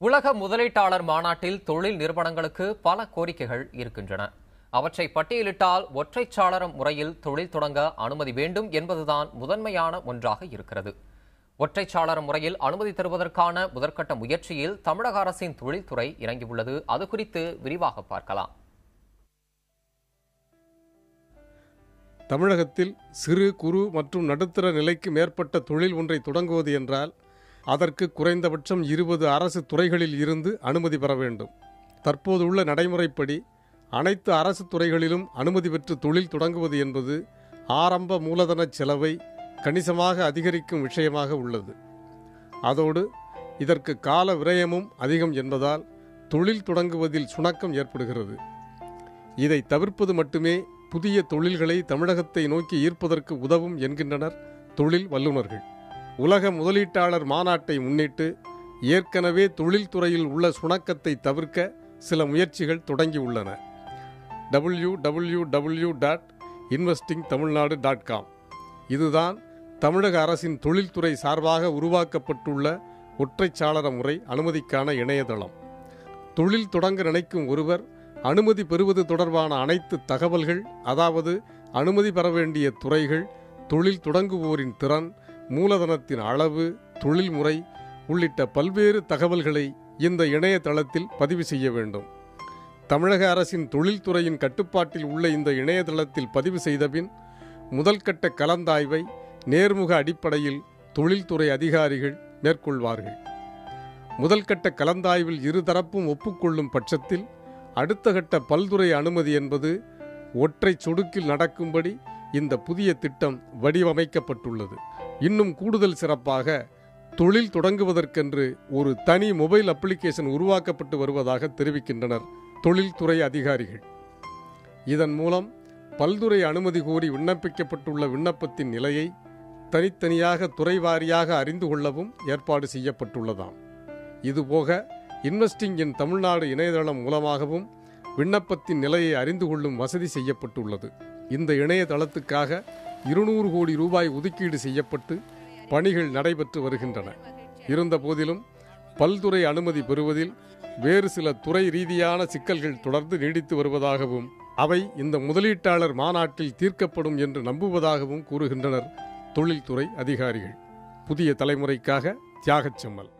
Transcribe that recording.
உலக முதலீட்டாளர் மாநாட்டில் தொழில் நிறுவனங்களுக்கு பல கோரிக்கைகள் இருக்கின்றன. அவற்றை பட்டியலிட்டால் ஒற்றைச்சாளர முறையில் தொழில் தொடங்க அனுமதி வேண்டும் என்பதுதான் முதன்மையான ஒன்றாக இருக்கிறது. ஒற்றைச்சாளர முறையில் அனுமதி தருவதற்கான முதற்கட்ட முயற்சியில் தமிழக அரசின் தொழில்துறை இறங்கியுள்ளது. அது குறித்து விரிவாக பார்க்கலாம். தமிழகத்தில் சிறு குறு மற்றும் நடுத்தர நிலைக்கு மேற்பட்ட தொழில் ஒன்றை தொடங்குவது என்றால் அதற்கு குறைந்தபட்சம் 20 அரசு துறைகளில் இருந்து அனுமதி பெற வேண்டும். தற்போதுள்ள நடைமுறைப்படி அனைத்து அரசு துறைகளிலும் அனுமதி பெற்று தொழில் தொடங்குவது என்பது ஆரம்ப மூலதன செலவை கணிசமாக அதிகரிக்கும் விஷயமாக உள்ளது. அதோடு இதற்கு கால விரயமும் அதிகம் என்பதால் தொழில் தொடங்குவதில் சுணக்கம் ஏற்படுகிறது. இதை தவிர்ப்பது மட்டுமே புதிய தொழில்களை தமிழகத்தை நோக்கி ஈர்ப்பதற்கு உதவும் என்கின்றனர் தொழில் வல்லுநர்கள். உலக முதலீட்டாளர் மாநாட்டை முன்னிட்டு ஏற்கனவே தொழில்துறையில் உள்ள சுணக்கத்தை தவிர்க்க சில முயற்சிகள் தொடங்கியுள்ளன. www.investingtamilnadu.com இதுதான் தமிழக அரசின் தொழில்துறை சார்பாக உருவாக்கப்பட்டுள்ள ஒற்றைச்சாளர முறை அனுமதிக்கான இணையதளம். தொழில் தொடங்க நினைக்கும் ஒருவர் அனுமதி பெறுவது தொடர்பான அனைத்து தகவல்கள், அதாவது அனுமதி பெற வேண்டிய துறைகள், தொழில் தொடங்குவோரின் திறன், மூலதனத்தின் அளவு, தொழில்முறை உள்ளிட்ட பல்வேறு தகவல்களை இந்த இணையதளத்தில் பதிவு செய்ய வேண்டும். தமிழக அரசின் தொழில்துறையின் கட்டுப்பாட்டில் உள்ள இந்த இணையதளத்தில் பதிவு செய்தபின் முதல் கட்ட கலந்தாய்வை நேர்முக அடிப்படையில் தொழில்துறை அதிகாரிகள் மேற்கொள்வார்கள். முதல் கட்ட கலந்தாய்வில் இருதரப்பும் ஒப்புக்கொள்ளும் பட்சத்தில் அடுத்த கட்ட பல்துறை அனுமதி என்பது ஒற்றை சொடுக்கில் நடக்கும்படி இந்த புதிய திட்டம் வடிவமைக்கப்பட்டுள்ளது. இன்னும் கூடுதல் சிறப்பாக தொழில் தொடங்குவதற்கென்று ஒரு தனி மொபைல் அப்ளிகேஷன் உருவாக்கப்பட்டு வருவதாக தெரிவிக்கின்றனர் தொழில்துறை அதிகாரிகள். இதன் மூலம் பல்துறை அனுமதி கோரி விண்ணப்பிக்கப்பட்டுள்ள விண்ணப்பத்தின் நிலையை தனித்தனியாக துறை வாரியாக அறிந்து கொள்ளவும் ஏற்பாடு செய்யப்பட்டுள்ளதாம். இதுபோக இன்வெஸ்டிங் இன் தமிழ்நாடு இணையதளம் மூலமாகவும் விண்ணப்பத்தின் நிலையை அறிந்து கொள்ளும் வசதி செய்யப்பட்டுள்ளது. இந்த இணையதளத்துக்காக 200 கோடி ரூபாய் ஒதுக்கீடு செய்யப்பட்டு பணிகள் நடைபெற்று வருகின்றன. இருந்த போதிலும் பல்துறை அனுமதி பெறுவதில் வேறு சில துறை ரீதியான சிக்கல்கள் தொடர்ந்து நீடித்து வருவதாகவும் அவை இந்த முதலீட்டாளர் மாநாட்டில் தீர்க்கப்படும் என்று நம்புவதாகவும் கூறுகின்றனர் தொழில்துறை அதிகாரிகள். புதிய தலைமுறைக்காக தியாகச்செம்மல்.